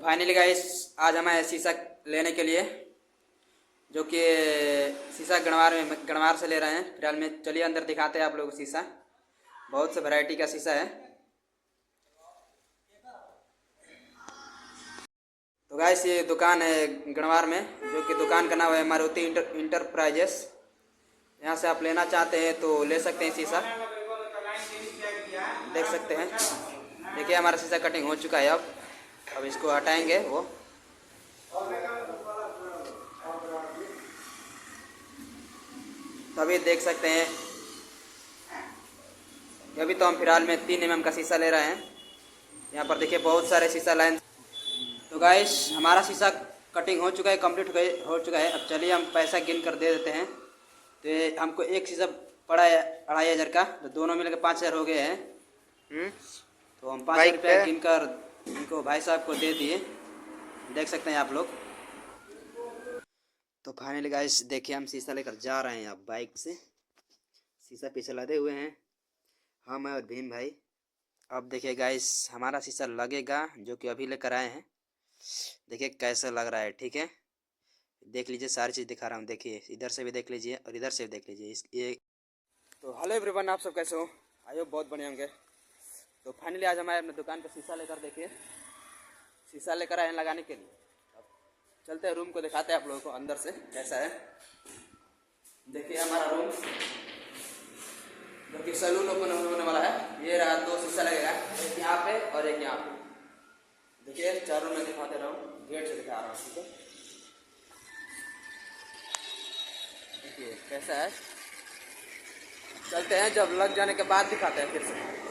Finally guys आज हम आए शीशा लेने के लिए, जो कि शीशा गणवार से ले रहे हैं। फिलहाल में चलिए अंदर दिखाते हैं आप लोगों को शीशा। बहुत से वैरायटी का शीशा है। तो गाइस ये दुकान है गणवार में, जो कि दुकान का नाम है मारुति इंटरप्राइजेस। यहाँ से आप लेना चाहते हैं तो ले सकते हैं शीशा। देख सकते हैं, देखिए हमारा शीशा कटिंग हो चुका है। अब इसको हटाएंगे वो। तभी देख सकते हैं, अभी तो हम फिलहाल में 3 mm का शीशा ले रहे हैं। यहाँ पर देखिए बहुत सारे शीशा लाइन। तो गाइस हमारा शीशा कटिंग हो चुका है, कंप्लीट हो चुका है। अब चलिए हम पैसा गिन कर दे देते हैं। तो ये हमको एक शीशा पड़ा है 2500 का, तो दोनों मिलकर 5000 हो गए हैं। तो हम 5000 रुपया गिन कर इनको भाई साहब को दे दिए। देख सकते हैं आप लोग। तो फाइनली गाइस देखिए हम शीशा लेकर जा रहे हैं अब बाइक से। शीशा पीछे लदे हुए हैं हम और भीम भाई। अब देखिए गाइस हमारा शीशा लगेगा, जो कि अभी लेकर आए हैं। देखिए कैसा लग रहा है, ठीक है। देख लीजिए, सारी चीज़ दिखा रहा हूँ। देखिए इधर से भी देख लीजिए और इधर से भी देख लीजिए। ये तो हेलो एवरीवन, आप सब कैसे हो? आई होप बहुत बढ़िया होंगे। तो फाइनली आज हमारे अपने दुकान पर शीशा लेकर, देखिए शीशा लेकर आए हैं लगाने के लिए। अब चलते हैं रूम को, दिखाते हैं आप लोगों को अंदर से कैसा है। देखिए हमारा रूम, जो कि सैलून ओपन होने वाला है। ये रहा, 2 शीशा लगेगा, एक यहाँ पे और एक यहाँ पे। देखिए 4 रूम में दिखा दे रहा हूँ, गेट से दिखा रहा हूँ, ठीक है। देखिए कैसा है, चलते हैं जब लग जाने के बाद दिखाते हैं फिर से।